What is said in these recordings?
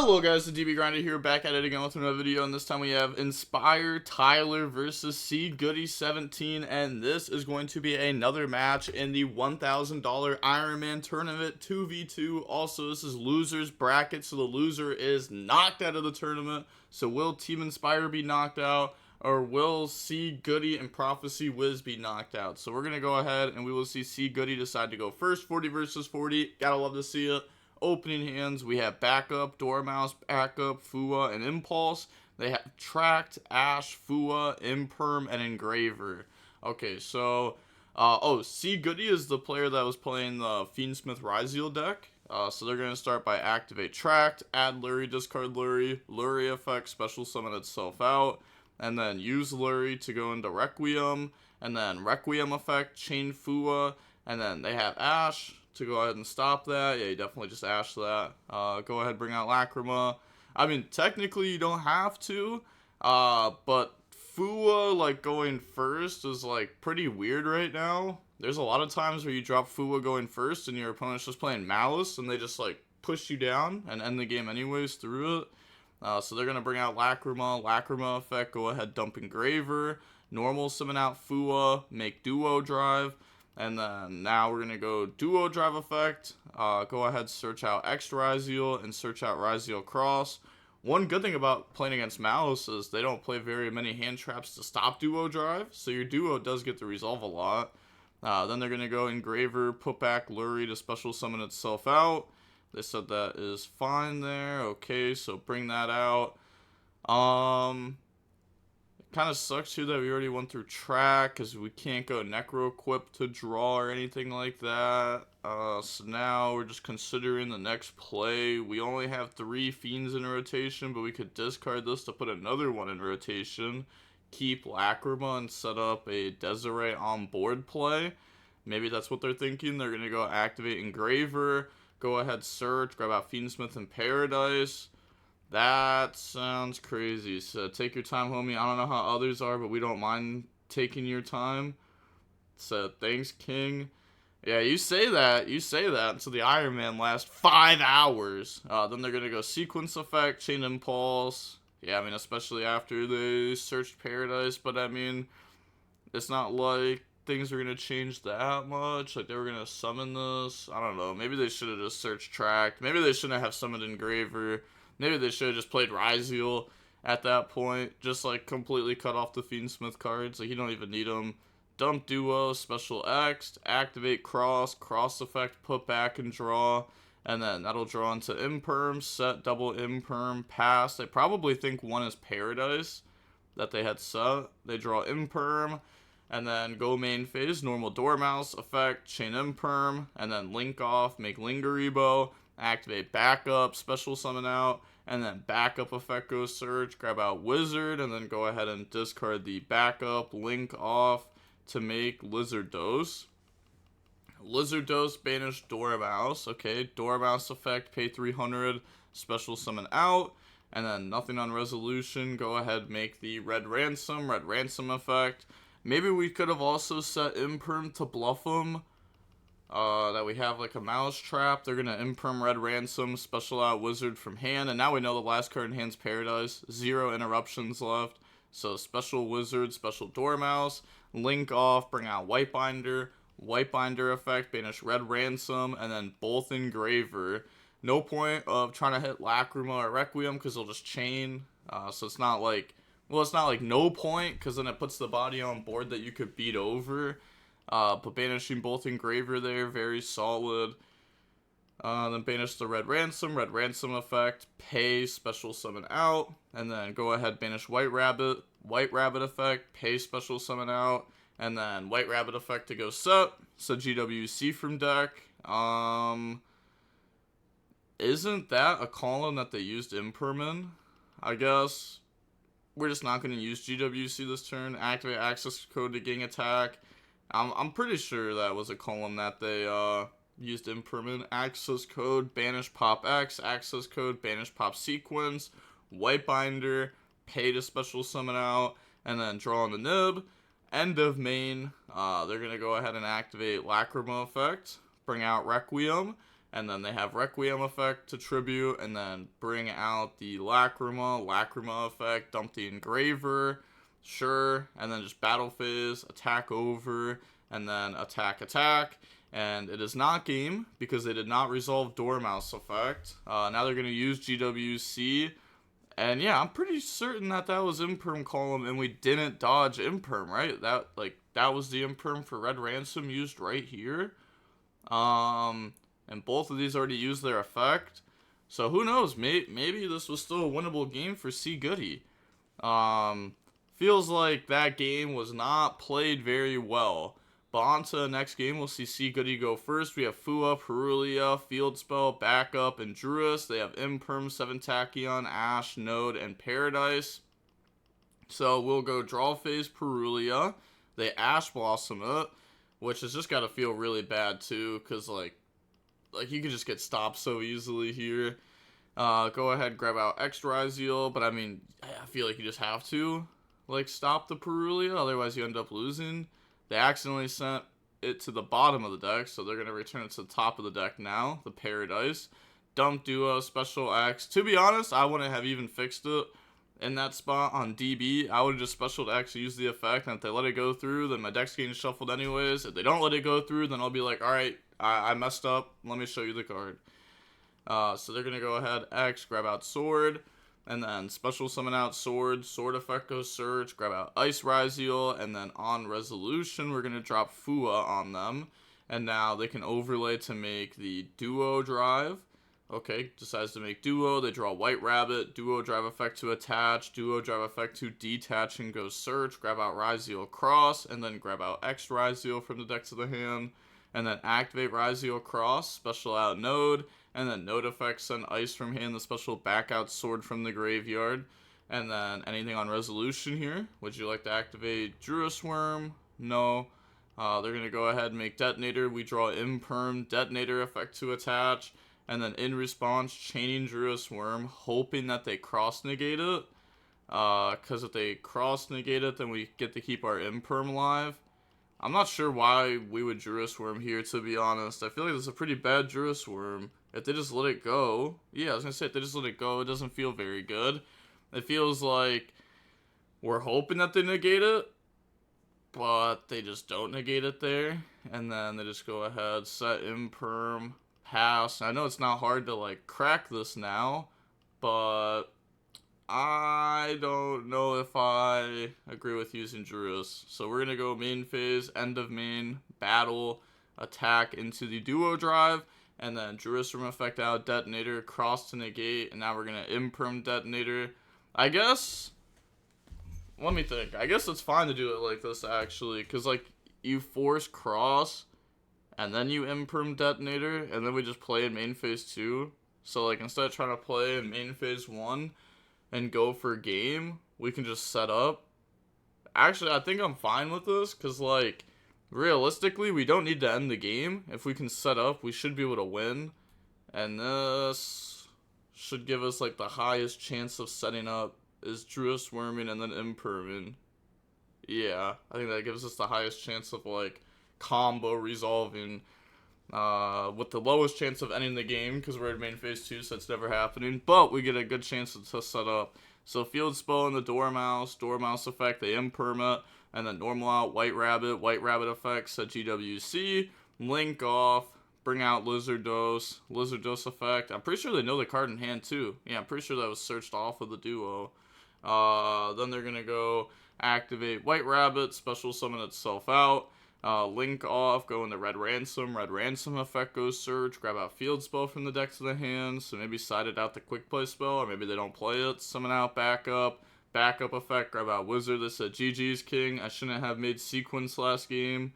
Hello guys, the DB Grinder here, back at it again with another video, and this time we have Inspire Tyler versus C Goody 17, and this is going to be another match in the $1,000 Ironman tournament 2v2. Also, this is losers bracket, so the loser is knocked out of the tournament. So will Team Inspire be knocked out, or will C Goody and Prophecy Wiz be knocked out? So we're gonna go ahead and we will see C Goody decide to go first. 40 versus 40, gotta love to see it. Opening hands, we have Backup, Dormouse, Backup, Fua, and Impulse. They have Tracked, Ash, Fua, Imperm, and Engraver. Okay, so, C Goody is the player that was playing the Fiendsmith Ryzeal deck. So they're going to start by activate Tracked, add Lurie, discard Lurie, Lurie effect, special summon itself out, and then use Lurie to go into Requiem, and then Requiem effect, chain Fua, and then they have Ash to go ahead and stop that. Yeah, you definitely just Ash that. Go ahead, bring out Lacrima. I mean, technically you don't have to, but Fua, like, going first is, like, pretty weird right now. There's a lot of times where you drop Fua going first and your opponent's just playing Maliss and they just, like, push you down and end the game anyways through it. So they're going to bring out Lacrima effect, go ahead, dump Engraver, normal summon out Fua, make Duo Drive. And then now we're going to go Duo Drive effect, go ahead, search out X Ryzeal and search out Ryzeal Cross. One good thing about playing against Maliss is they don't play very many hand traps to stop Duo Drive, so your Duo does get to resolve a lot. Then they're going to go Engraver, put back Lurie to special summon itself out. They said that is fine there. Okay, so bring that out. Kind of sucks too that we already went through track because we can't go Necro Equip to draw or anything like that. So now we're just considering the next play. We only have 3 Fiends in rotation, but we could discard this to put another one in rotation. Keep Lacrima and set up a Desiree on board play. Maybe that's what they're thinking. They're going to go activate Engraver, go ahead, search, grab out Fiendsmith in Paradise. That sounds crazy. So take your time, homie. I don't know how others are, but we don't mind taking your time. So thanks, King. Yeah, you say that until the IronMan lasts 5 hours. Then they're going to go Sequence Effect, Chain Impulse. Yeah, I mean, especially after they searched Paradise. But, I mean, it's not like things are going to change that much. Like, they were going to summon this. I don't know. Maybe they should have just searched Tracked. Maybe they shouldn't have summoned Engraver. Maybe they should have just played Ryzeal at that point. Just, like, completely cut off the Fiendsmith cards. Like, you don't even need them. Dump Duo, Special X, activate Cross effect, put back and draw. And then that'll draw into Imperm, set double Imperm, pass. They probably think one is Paradise that they had set. They draw Imperm, and then go main phase, normal Dormouse effect, chain Imperm, and then link off, make Lingeribo, activate Backup, special summon out, and then Backup effect goes search, grab out Wizard, and then go ahead and discard the Backup, link off to make Lizard Dose. Lizard Dose, banish Dormouse. Okay, Dormouse effect, pay 300, special summon out, and then nothing on resolution. Go ahead, make the Red Ransom effect. Maybe we could have also set Imperm to bluff them. That we have like a Mouse Trap. They're gonna Imperm Red Ransom, special out Wizard from hand, and now we know the last card in hand's Paradise. 0 interruptions left. So special Wizard, special Dormouse, link off, bring out Whitebinder effect, banish Red Ransom, and then both Engraver. No point of trying to hit Lacrima or Requiem because they'll just chain. So it's not like, well, it's not like no point because then it puts the body on board that you could beat over. But banishing both Engraver there, very solid. Then banish the Red Ransom effect, pay, special summon out, and then go ahead, banish White Rabbit effect, pay, special summon out, and then White Rabbit effect to go set GWC from deck. Isn't that a column that they used Imperman? I guess we're just not going to use GWC this turn. Activate access code to gain attack. I'm pretty sure that was a column that they used Imperman. Access code, banish Pop X, access code, banish Pop Sequence, Whitebinder, pay to special summon out, and then draw on the nib. End of main. They're going to go ahead and activate Lacrima effect, bring out Requiem, And then they have Requiem effect to tribute, and then bring out the Lacrima effect, dump the Engraver, sure, and then just battle phase, attack over, and then attack. And it is not game because they did not resolve Dormouse effect. Now they're going to use GWC. And yeah, I'm pretty certain that was Imperm column and we didn't dodge Imperm, right? That was the Imperm for Red Ransom used right here. And both of these already used their effect. So who knows? Maybe this was still a winnable game for C Goody. Feels like that game was not played very well. But on to the next game, we'll see C Goody go first. We have Fua, Perulia, Field Spell, Backup, and Druis. They have Imperm, 7 Tachyon, Ash, Node, and Paradise. So we'll go Draw Phase Perulia. They Ash Blossom it, which has just got to feel really bad too, because like you could just get stopped so easily here. Go ahead, grab out X Ryzeal, but I mean, I feel like you just have to stop the Perulia, otherwise you end up losing. They accidentally sent it to the bottom of the deck, so they're going to return it to the top of the deck now, the Paradise. Dump Duo, Special X. To be honest, I wouldn't have even fixed it in that spot on DB. I would have just Special X, use the effect, and if they let it go through, then my deck's getting shuffled anyways. If they don't let it go through, then I'll be like, alright, I messed up, let me show you the card. So they're going to go ahead, X, grab out Sword, and then special summon out Sword effect goes Surge, grab out Ice Ryzeal, and then on Resolution, we're going to drop Fua on them. And now they can overlay to make the Duo Drive. Okay, decides to make Duo, they draw White Rabbit, Duo Drive effect to attach, Duo Drive effect to detach and go Search, grab out Ryzeal Cross, and then grab out X Ryzeal from the deck to the hand. And then activate Ryzeal Cross, special out Node, and then Node effect, send Ice from hand, the special back out Sword from the graveyard. And then anything on Resolution here. Would you like to activate Druis Worm? No. They're going to go ahead and make Detonator. We draw Imperm, Detonator effect to attach. And then in response, chaining Druis Worm, hoping that they cross-negate it. Because if they cross-negate it, then we get to keep our Imperm live. I'm not sure why we would Druis Worm here, to be honest. I feel like this is a pretty bad Druis Worm. If they just let it go... Yeah, I was going to say, if they just let it go, it doesn't feel very good. It feels like we're hoping that they negate it, but they just don't negate it there. And then they just go ahead, set Imperm, pass. I know it's not hard to, crack this now, but I don't know if I agree with using Druis. So we're going to go main phase, end of main, battle, attack into the Duo Drive, and then Druis Worm effect out, Detonator, cross to negate, and now we're going to Imperm Detonator. I guess, let me think. I guess it's fine to do it like this, actually, because, you force cross, and then you Imperm Detonator, and then we just play in main phase 2. So, instead of trying to play in main phase 1 and go for game, we can just set up. Actually, I think I'm fine with this, because, realistically, we don't need to end the game. If we can set up, we should be able to win. And this should give us, the highest chance of setting up is Druis Worming and then Imperming. Yeah, I think that gives us the highest chance of, combo resolving. With the lowest chance of ending the game, because we're in main phase 2, so it's never happening. But we get a good chance to set up. So Field Spell in the Dormouse effect, they Imperm it. And then normal out, White Rabbit effect, set GWC, Link off, bring out Lizard Dose effect. I'm pretty sure they know the card in hand too. Yeah, I'm pretty sure that was searched off of the Duo. Then they're going to go activate White Rabbit, special summon itself out. Link off, go into Red Ransom effect goes Search, grab out Field Spell from the deck to the hand, so maybe side it out the Quick Play spell, or maybe they don't play it, summon out Backup effect, grab out Wizard, this said GG's King, I shouldn't have made Sequence last game,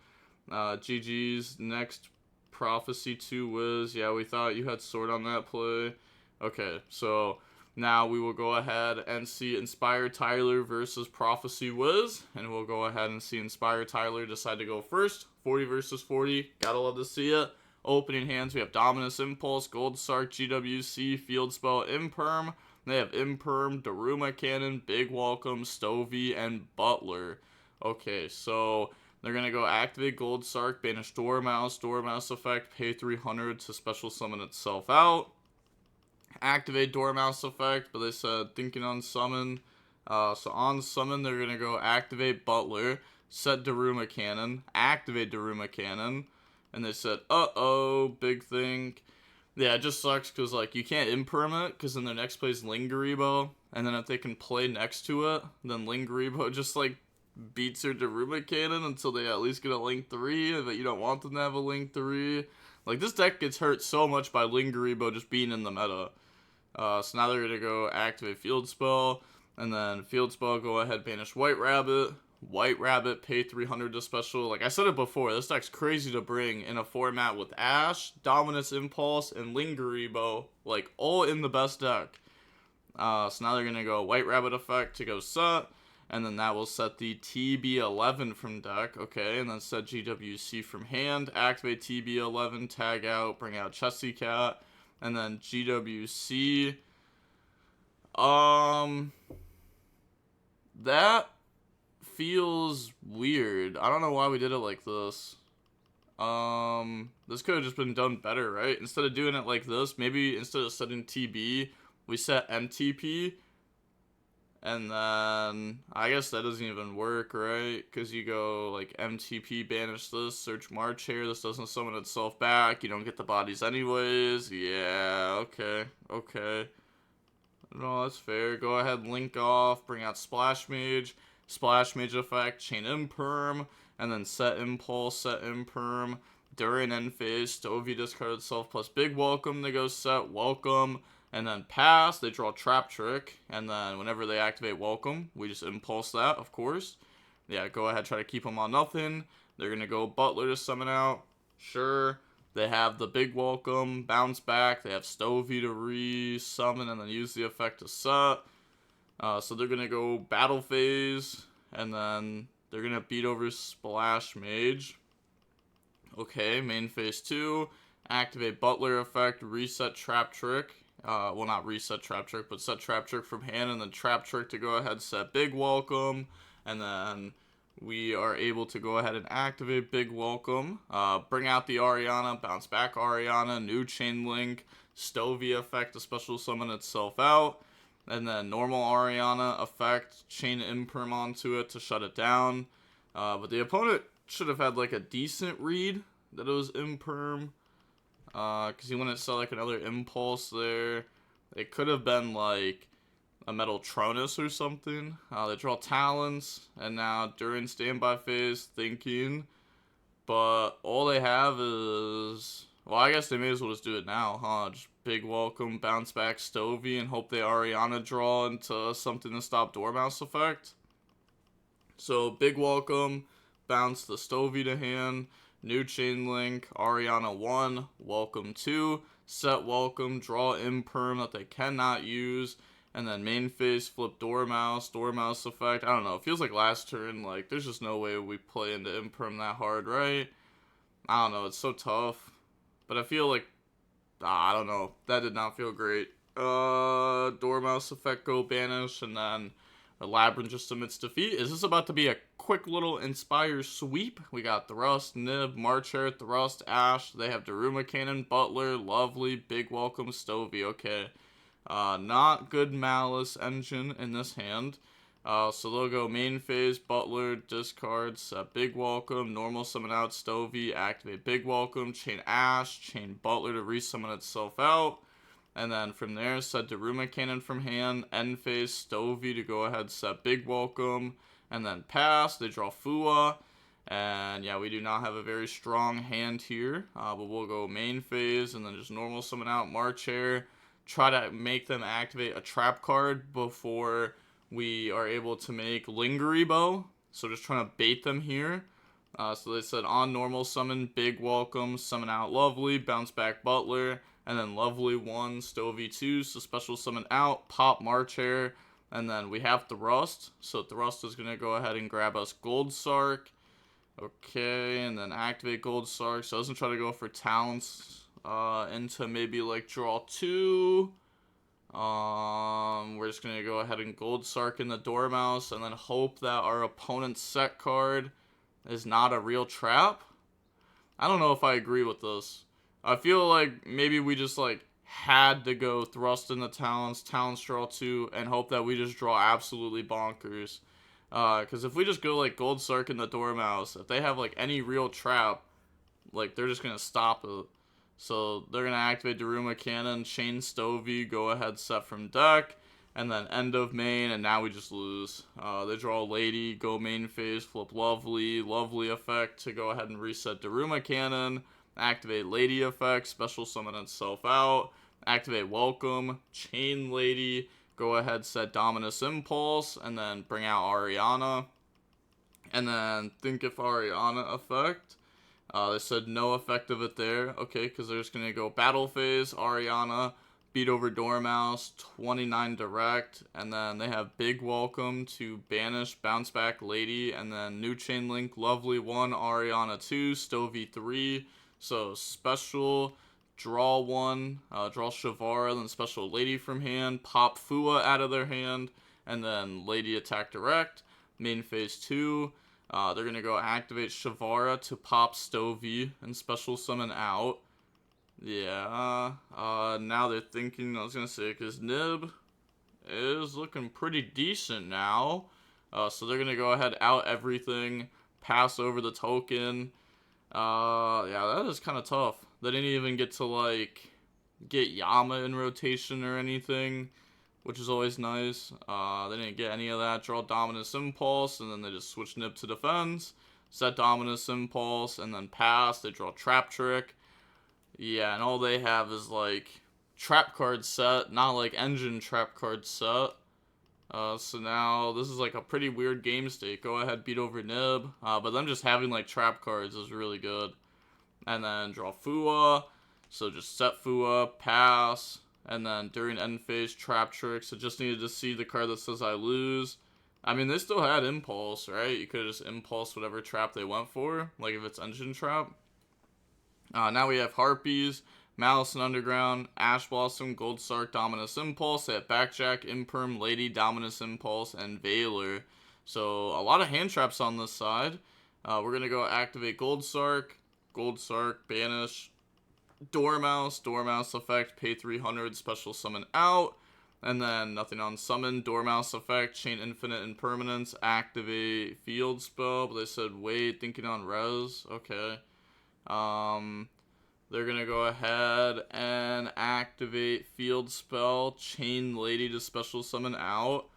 GG's, next Prophecy 2 Wiz, yeah, we thought you had Sword on that play, okay, so now we will go ahead and see Inspire Tyler versus Prophecy Wiz, and we'll go ahead and see Inspire Tyler decide to go first. 40 versus 40, gotta love to see it. Opening hands, we have Dominus Impulse, Gold Sark, GWC, Field Spell, Imperm. They have Imperm, Daruma Cannon, Big Welcome, Stovey, and Butler. Okay, so They're going to go activate Gold Sark, banish Dormouse, Dormouse effect, pay 300 to special summon itself out. Activate Dormouse effect, but they said thinking on summon. So on summon, they're going to go activate Butler, set Daruma Cannon, activate Daruma Cannon, and they said, uh-oh, big thing. Yeah, it just sucks because, like, you can't imperm it because in their next play is Lingaribo, and then if they can play next to it, then Lingaribo just, like, beats their Daruma Cannon until they at least get a Link 3, but you don't want them to have a Link 3. Like, this deck gets hurt so much by Lingaribo just being in the meta. So now they're going to go activate Field Spell, and then Field Spell, go ahead, banish White Rabbit. White Rabbit, pay 300 to special. Like I said it before, this deck's crazy to bring in a format with Ash, Dominus Impulse, and Lingaribo, like, all in the best deck. So now they're going to go White Rabbit effect to go set, and then that will set the TB11 from deck, okay, and then set GWC from hand, activate TB11, tag out, bring out Chessy Cat, and then GWC, that feels weird. I don't know why we did it like this. This could have just been done better, right? Instead of doing it like this, maybe instead of setting TB, we set MTP, and then I guess that doesn't even work, right? Because you go like MTP, banish this, search March here, this doesn't summon itself back, you don't get the bodies anyways. Yeah, okay. No, that's fair. Go ahead, link off, bring out Splash Mage effect, chain imperm, and then set impulse, set imperm. During end phase, Stovey discard itself plus big welcome, they go set welcome, and then pass, they draw Trap Trick, and then whenever they activate welcome, we just impulse that, of course. Yeah, go ahead, try to keep them on nothing. They're going to go Butler to summon out. Sure. They have the big welcome, bounce back. They have Stovey to re-summon and then use the effect to set. So they're going to go battle phase, and then they're going to beat over Splash Mage. Okay, main phase 2. Activate Butler effect, reset Trap Trick. Well, not reset Trap Trick, but set Trap Trick from hand, and then Trap Trick to go ahead, set Big Welcome, and then we are able to go ahead and activate Big Welcome, bring out the Ariana, bounce back Ariana, new Chain Link, Stovey effect to special summon itself out, and then normal Ariana effect, chain imperm onto it to shut it down. But the opponent should have had like a decent read that it was imperm, because he wouldn't sell like another impulse there. It could have been like a Metal Tronus or something. They draw Talons, and now during standby phase, thinking. But all they have is... Well, I guess they may as well just do it now, huh? Just big welcome, bounce back Stovey, and hope they Ariana draw into something to stop Dormouse effect. So, big welcome, bounce the Stovey to hand, new chain link, Ariana 1, welcome 2, set welcome, draw imperm that they cannot use, and then main phase, flip Dormouse effect. I don't know, it feels like last turn, like, there's just no way we play into imperm that hard, right? I don't know, it's so tough. But I feel like, I don't know, that did not feel great. Dormouse effect go banish, and then the Labyrinth just submits defeat. Is this about to be a quick little Inspire sweep? We got Thrust, Nib, Marcher, Thrust, Ash. They have Daruma Cannon, Butler, Lovely, Big Welcome, Stovey. Okay. Not good Maliss engine in this hand. So they'll go main phase, Butler, discards, Big Welcome, normal summon out, Stovey, activate Big Welcome, chain Ash, chain Butler to resummon itself out. And then from there, set Daruma Cannon from hand, end phase, Stovey to go ahead, set Big Welcome, and then pass. They draw Fua, and yeah, we do not have a very strong hand here, but we'll go main phase, and then just normal summon out, Marcher, try to make them activate a trap card before we are able to make Lingaribo, so just trying to bait them here. So they said on normal summon, Big Welcome, summon out Lovely, bounce back Butler, and then Lovely 1, Stovey 2, so special summon out, pop Marcher, and then we have Thrust, so Thrust is going to go ahead and grab us Gold Sark, okay, and then activate Gold Sark, so it doesn't try to go for talents into maybe like draw 2, we're just going to go ahead and Gold Sark in the Dormouse, and then hope that our opponent's set card is not a real trap. I don't know if I agree with this. I feel like maybe we just like had to go thrust in the talents, talents draw 2, and hope that we just draw absolutely bonkers. Because if we just go like Gold Sark and the Dormouse, if they have like any real trap, like they're just gonna stop it. So they're gonna activate Daruma Cannon, Chain Stovey, go ahead set from deck, and then end of main, and now we just lose. They draw Lady, go main phase, flip Lovely, Lovely effect to go ahead and reset Daruma Cannon, activate Lady effect, special summon itself out, activate Welcome, Chain Lady, go ahead set Dominus Impulse, and then bring out Ariana, and then think if Ariana effect. They said no effect of it there. Okay, because they're just going to go Battle Phase, Ariana, beat over Dormouse, 29 direct, and then they have Big Welcome to banish, bounce back Lady, and then new Chain Link, Lovely 1, Ariana 2, Stovey 3. So special, draw 1, draw Shavara, then special Lady from hand, pop Fua out of their hand, and then Lady attack direct. Main phase 2. They're going to go activate Shavara to pop Stovey and special summon out. Yeah, now they're thinking, I was going to say, because Nib is looking pretty decent now. So they're going to go ahead, out everything, pass over the token. Yeah, that is kind of tough. They didn't even get to, like, get Yama in rotation or anything, which is always nice. They didn't get any of that. Draw Dominus Impulse, and then they just switch Nib to defense. Set Dominus Impulse, and then pass. They draw Trap Trick. Yeah, and all they have is, like, trap card set, not, like, engine trap card set. So now, this is, like, a pretty weird game state. Go ahead, beat over Nib. But them just having, like, trap cards is really good. And then draw Fua. So just set Fua, pass. And then during end phase, Trap Trick. So just needed to see the card that says I lose. I mean, they still had Impulse, right? You could have just Impulse whatever trap they went for. Like if it's Engine Trap. Now we have Harpies, Malice and Underground, Ash Blossom, Gold Sark, Dominus Impulse. They have Backjack, Imperm, Lady, Dominus Impulse, and Veiler. So a lot of hand traps on this side. We're going to go activate Gold Sark, banish. Dormouse effect, pay 300, special summon out, and then nothing on summon, Dormouse effect, chain infinite impermanence, activate field spell, but they said wait, thinking on res, okay. They're gonna go ahead and activate field spell, chain Lady to special summon out.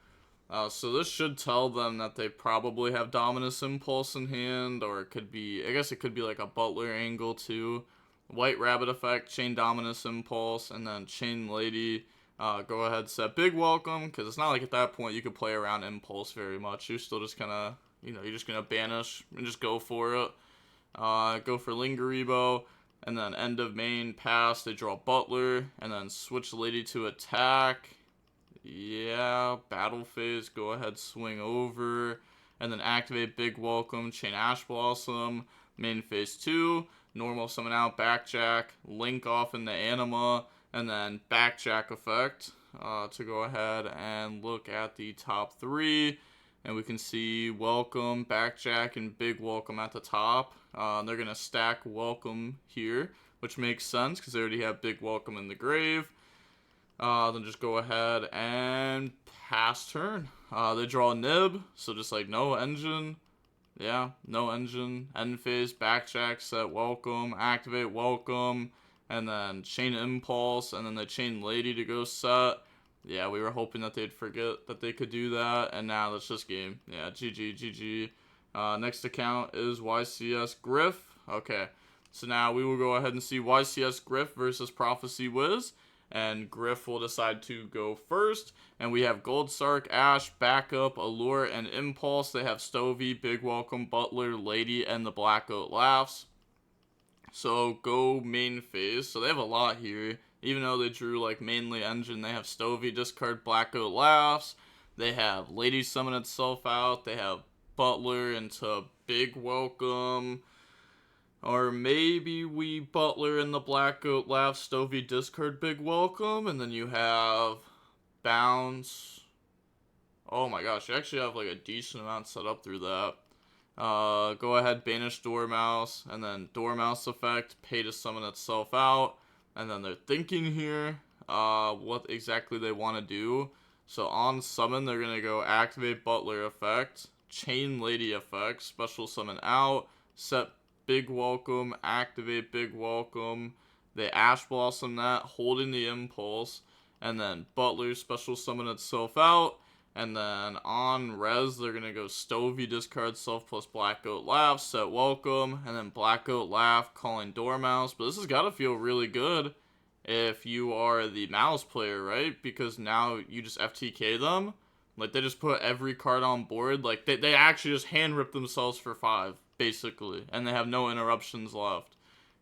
So this should tell them that they probably have Dominus Impulse in hand, or it could be, I guess it could be like a Butler angle too. White Rabbit effect, chain Dominus Impulse, and then chain Lady. Go ahead, set Big Welcome, because it's not like at that point you could play around Impulse very much. You're still just gonna, you're just gonna banish and just go for it. Go for Lingeribo, and then end of main, pass, they draw Butler, and then switch Lady to attack. Yeah, battle phase, go ahead, swing over, and then activate Big Welcome, chain Ash Blossom, main phase 2, normal summon out, Backjack, link off in the Anima, and then Backjack effect to go ahead and look at the top 3. And we can see Welcome, Backjack, and Big Welcome at the top. They're going to stack Welcome here, which makes sense because they already have Big Welcome in the grave. Then just go ahead and pass turn. They draw Nib, so just like no engine. Yeah, no engine. End phase, Backjack, set Welcome, activate Welcome, and then chain Impulse, and then they chain Lady to go set. Yeah, we were hoping that they'd forget that they could do that, and now that's just game. Yeah, GG. Next account is YCS Griff. Okay, so now we will go ahead and see YCS Griff versus Prophecy Wiz, and Griff will decide to go first. And we have Gold Sark, Ash, Backup, Allure, and Impulse. They have Stovey, Big Welcome, Butler, Lady, and the Black Goat Laughs. So go main phase. So they have a lot here. Even though they drew like mainly engine, they have Stovey, discard Black Goat Laughs. They have Lady summon itself out. They have Butler into Big Welcome. Or maybe we Butler in the Black Goat Laughs, Stovey, discard Big Welcome. And then you have Bounce. Oh my gosh, you actually have like a decent amount set up through that. Go ahead, banish Dormouse, and then Dormouse effect, pay to summon itself out, and then they're thinking here what exactly they want to do. So on summon, they're going to go activate Butler effect, Chain Lady effect, special summon out, set Big Welcome, activate Big Welcome, they Ash Blossom that, holding the impulse, and then Butler special summon itself out, and then on res, they're going to go Stovey, discard self plus Black Goat Laugh, set Welcome, and then Black Goat Laugh, calling Dormouse. But this has got to feel really good if you are the Maliss player, right? Because now you just FTK them. Like, they just put every card on board. Like, they actually just hand rip themselves for 5, basically. And they have no interruptions left.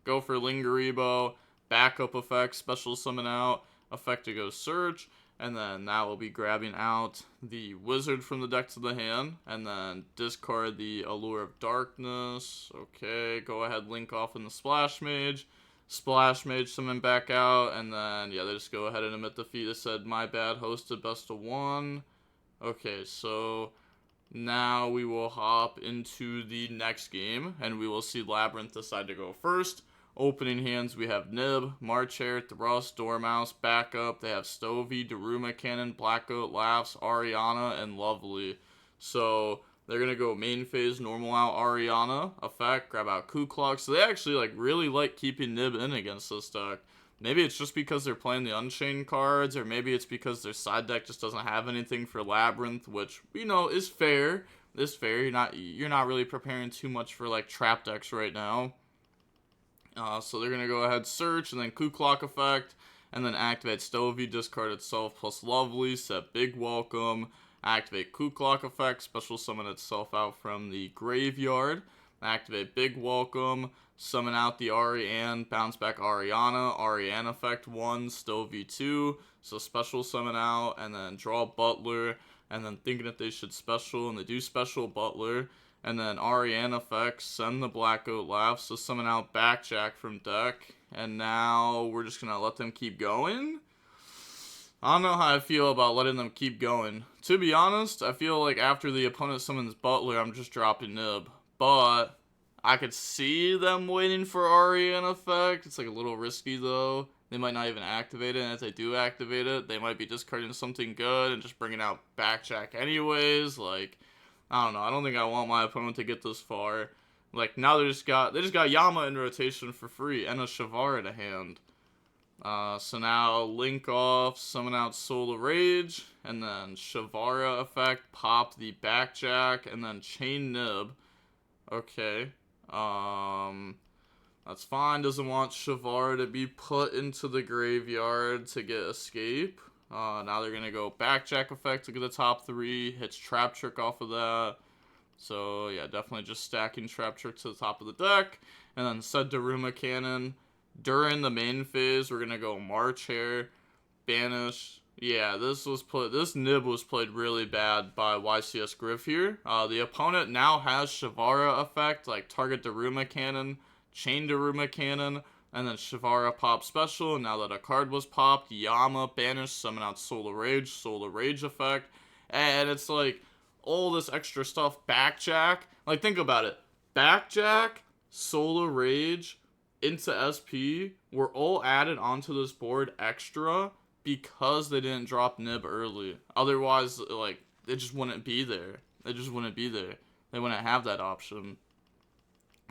Go for Lingeribo, backup effect, special summon out, effect to go search. And then that will be grabbing out the Wizard from the deck to the hand. And then discard the Allure of Darkness. Okay, go ahead, link off in the Splash Mage. Splash Mage summon back out. And then, yeah, they just go ahead and emit defeat. They said, my bad, hosted best of 1. Okay, so now we will hop into the next game. And we will see Labyrinth decide to go first. Opening hands, we have Nib, Marchair, Thrust, Dormouse, backup. They have Stovey, Daruma Cannon, Black Goat Laughs, Ariana, and Lovely. So they're going to go main phase, normal out Ariana, effect, grab out Ku Klux. So they actually really like keeping Nib in against this deck. Maybe it's just because they're playing the Unchained cards, or maybe it's because their side deck just doesn't have anything for Labyrinth, which, you know, is fair. Is fair. You're not really preparing too much for, like, trap decks right now. So they're going to go ahead, search, and then Ku Klux effect, and then activate Stovey, discard itself, plus Lovely, set Big Welcome, activate Ku Klux effect, special summon itself out from the graveyard, activate Big Welcome, summon out the Ariane, bounce back Ariana, Ariane effect 1, Stovey 2, so special summon out, and then draw Butler, and then thinking that they should special, and they do special Butler. And then Ariane effects, send the Black Goat Laugh, so summon out Backjack from deck. And now we're just going to let them keep going. I don't know how I feel about letting them keep going. To be honest, I feel like after the opponent summons Butler, I'm just dropping Nib. But I could see them waiting for Ariane effect. It's like a little risky though. They might not even activate it, and if they do activate it, they might be discarding something good and just bringing out Backjack anyways. Like, I don't know. I don't think I want my opponent to get this far. Like, now they just got Yama in rotation for free and a Shavara to hand. So now link off, summon out Soul of Rage, and then Shavara effect, pop the Backjack, and then chain Nib. Okay. That's fine. Doesn't want Shavara to be put into the graveyard to get escape. Now they're going to go Backjack effect to get the top 3. Hits Trap Trick off of that. So, yeah, definitely just stacking Trap Trick to the top of the deck. And then set Daruma Cannon. During the main phase, we're going to go March Hair, Banish. Yeah, this Nib was played really bad by YCS Griff here. The opponent now has Shavara effect, like target Daruma Cannon, chain Daruma Cannon, and then Shavara pop special, and now that a card was popped, Yama, banish, summon out Soul of Rage effect, and it's like, all this extra stuff, Backjack, like think about it, Backjack, Soul of Rage, into SP, were all added onto this board extra, because they didn't drop Nib early. Otherwise, like, it just wouldn't be there. They wouldn't have that option.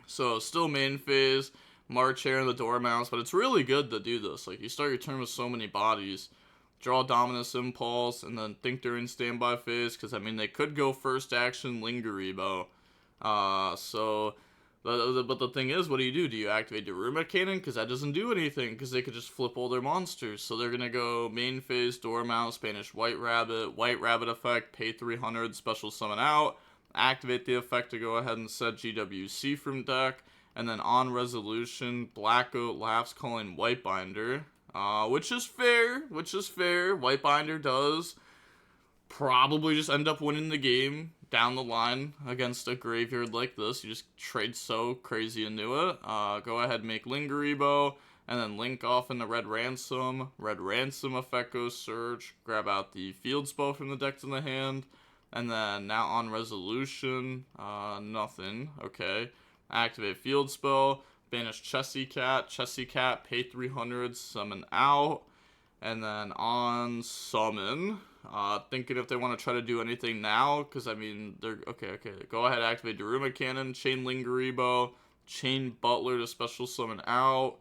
So, still main phase, March Hair and the Dormouse, but it's really good to do this. Like, you start your turn with so many bodies. Draw Dominus Impulse, and then think during standby phase, because, I mean, they could go first action Lingeribo. But the thing is, what do? Do you activate Daruma Cannon? Because that doesn't do anything, because they could just flip all their monsters. So they're going to go main phase, Dormouse, banish White Rabbit effect, pay 300, special summon out, activate the effect to go ahead and set GWC from deck, and then on resolution, Black Goat Laughs calling White Binder, which is fair. White Binder does probably just end up winning the game down the line against a graveyard like this. You just trade so crazy into it. Go ahead, make Lingeribo, and then link off in the Red Ransom. Red Ransom effect goes search. Grab out the Fieldsbow from the deck to the hand. And then now on resolution, nothing. Okay. Activate field spell. Banish Chessy Cat. Chessy Cat, pay 300, summon out. And then on summon, thinking if they want to try to do anything now, because I mean, they're okay. Go ahead, activate Daruma Cannon, Chain Lingeribo, Chain Butler to special summon out.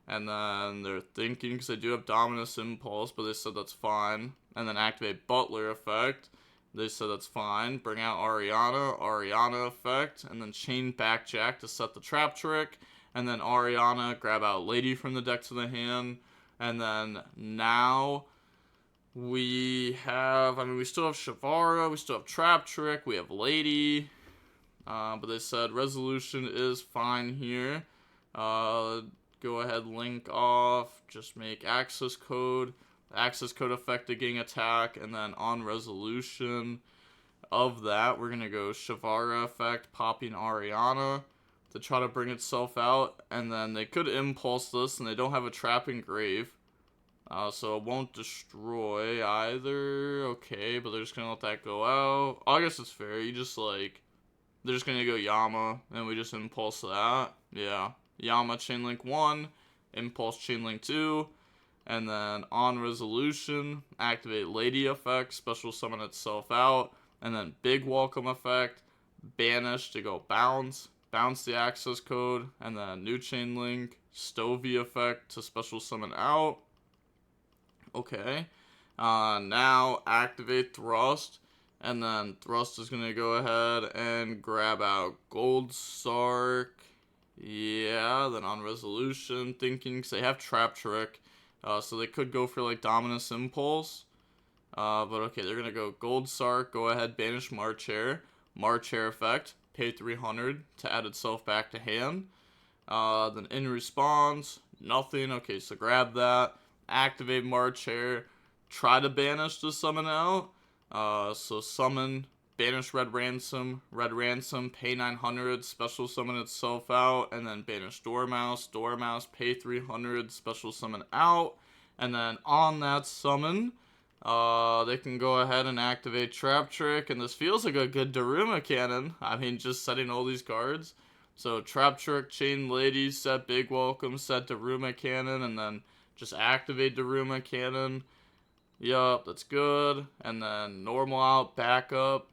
And then they're thinking, because they do have Dominus Impulse, but they said that's fine. And then activate Butler effect. They said that's fine. Bring out Ariana effect. And then Chain Backjack to set the Trap Trick. And then Ariana, grab out Lady from the deck to the hand. And then now we have, I mean, we still have Shavara, we still have Trap Trick, we have Lady. But they said resolution is fine here. Go ahead, link off, just make access code effect again attack, and then on resolution of that, we're going to go Shavara effect, popping Ariana to try to bring itself out, and then they could impulse this, and they don't have a trap engrave, so it won't destroy either. Okay, but they're just going to let that go out. I guess it's fair, you just like, they're just going to go Yama, and we just impulse that. Yeah. Yama Chainlink 1, Impulse Chainlink 2, and then on resolution, activate Lady effect, special summon itself out, and then Big Welcome effect, banish to go bounce the access code, and then new Chainlink, Stovey effect to special summon out. Okay, now activate Thrust, and then Thrust is going to go ahead and grab out Gold Sark. Yeah, then on resolution, thinking, because they have Trap Trick, so they could go for, like, Dominus Impulse, but okay, they're going to go Gold Sark, go ahead, banish Marchair effect, pay 300 to add itself back to hand, then in response, nothing. Okay, so grab that, activate Marchair, try to banish to summon out, so summon, banish Red Ransom, pay 900, special summon itself out, and then banish Dormouse, pay 300, special summon out, and then on that summon, they can go ahead and activate Trap Trick, and this feels like a good Daruma Cannon. I mean, just setting all these cards. So Trap Trick, Chain Lady, set Big Welcome, set Daruma Cannon, and then just activate Daruma Cannon. Yup, that's good. And then normal out, backup.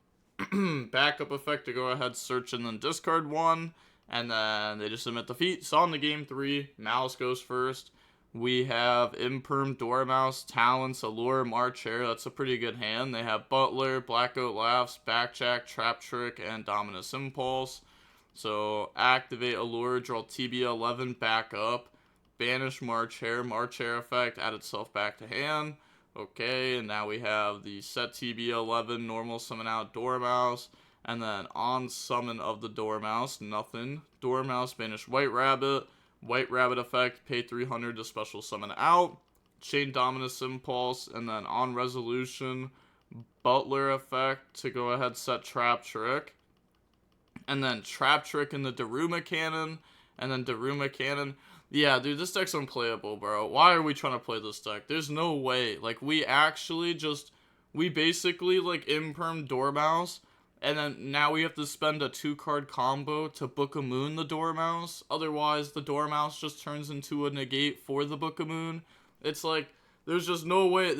Backup effect to go ahead, search, and then discard one. And then they just submit defeat. So on the game 3, Maliss goes first. We have Imperm, Dormouse, Talents, Allure, Marchair. That's a pretty good hand. They have Butler, Blackout Laughs, Backjack, Trap Trick, and Dominus Impulse. So activate Allure, draw TB11 back up. Banish Marchair effect, add itself back to hand. Okay, and now we have the set TB11, normal summon out Dormouse, and then on summon of the Dormouse, nothing. Dormouse, banish White Rabbit effect, pay 300 to special summon out. Chain Dominus Impulse, and then on resolution, Butler effect to go ahead set Trap Trick. And then Trap Trick in the Daruma Cannon, and then Daruma Cannon. Yeah, dude, this deck's unplayable, bro. Why are we trying to play this deck? There's no way. Like, we basically, like, Imperm Dormouse, and then now we have to spend a 2-card combo to Book of Moon the Dormouse. Otherwise, the Dormouse just turns into a negate for the Book of Moon. It's like, there's just no way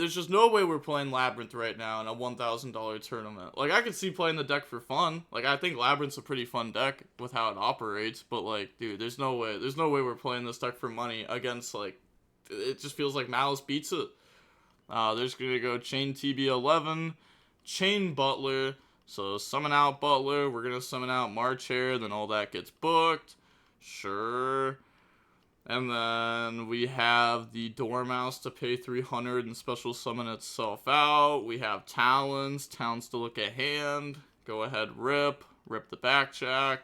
we're playing Labyrinth right now in a $1,000 tournament. Like, I could see playing the deck for fun. Like, I think Labyrinth's a pretty fun deck with how it operates, but, like, dude, there's no way we're playing this deck for money against, like, it just feels like Maliss beats it. They're just gonna go Chain TB11, Chain Butler, so summon out Butler, we're gonna summon out Marchair, then all that gets booked. Sure. And then we have the Dormouse to pay 300 and special summon itself out. We have Talons to look at hand. Go ahead, rip the Backjack.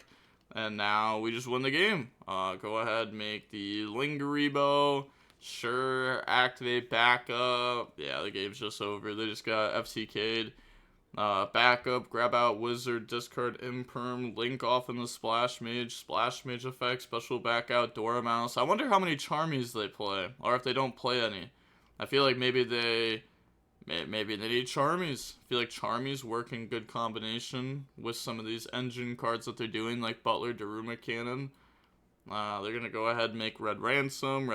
And now we just win the game. Go ahead, make the Lingeribo. Sure, activate backup. Yeah, the game's just over. They just got FTK'd. Backup, grab out Wizard, discard Imperm, link off in the Splash Mage effect, special back out Dormouse. I wonder how many Charmies they play, or if they don't play any. I feel like maybe Maybe they need Charmies. I feel like Charmies work in good combination with some of these engine cards that they're doing, like Butler, Daruma Cannon. They're going to go ahead and make Red Ransom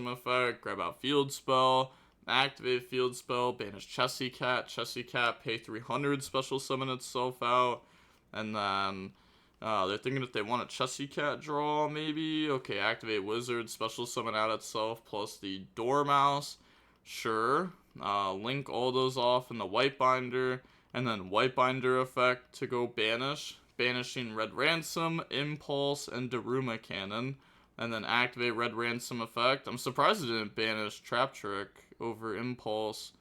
effect, grab out Field Spell, activate Field Spell, banish Chessy Cat, pay 300, special summon itself out, and then they're thinking if they want a Chessy Cat draw, maybe. Okay, activate Wizard, special summon out itself, plus the Dormouse. Sure. Link all those off in the White Binder, and then White Binder effect to go banish. Banishing Red Ransom, Impulse, and Daruma Cannon. And then activate Red Ransom effect. I'm surprised it didn't banish Trap Trick over Impulse.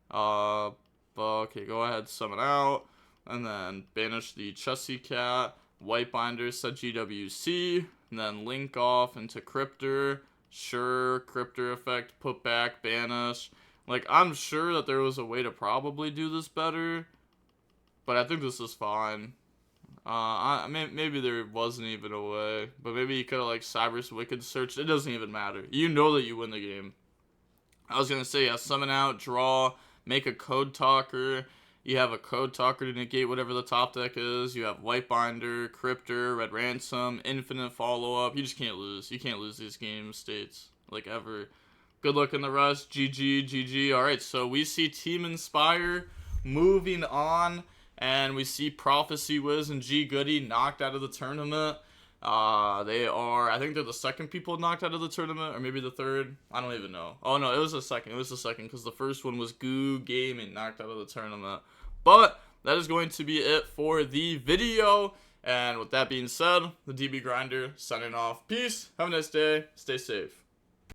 But okay, go ahead, summon out. And then banish the Chessy Cat. White Binder, set GWC. And then link off into Cryptor. Sure, Cryptor effect, put back, banish. Like, I'm sure that there was a way to probably do this better. But I think this is fine. Maybe there wasn't even a way, but maybe you could have like Cyber's Wicked searched. It doesn't even matter. You know that you win the game. I was gonna say, yeah, summon out, draw, make a Code Talker. You have a Code Talker to negate whatever the top deck is. You have White Binder, Cryptor, Red Ransom, Infinite Follow Up. You just can't lose. You can't lose these game states like ever. Good luck in the rest. GG. All right, so we see Team Inspire moving on. And we see Prophecy Wiz and G Goody knocked out of the tournament. I think they're the second people knocked out of the tournament, or maybe the third. I don't even know. Oh no, it was the second. Because the first one was Goo Gaming knocked out of the tournament. But that is going to be it for the video. And with that being said, the DB Grinder signing off. Peace. Have a nice day. Stay safe.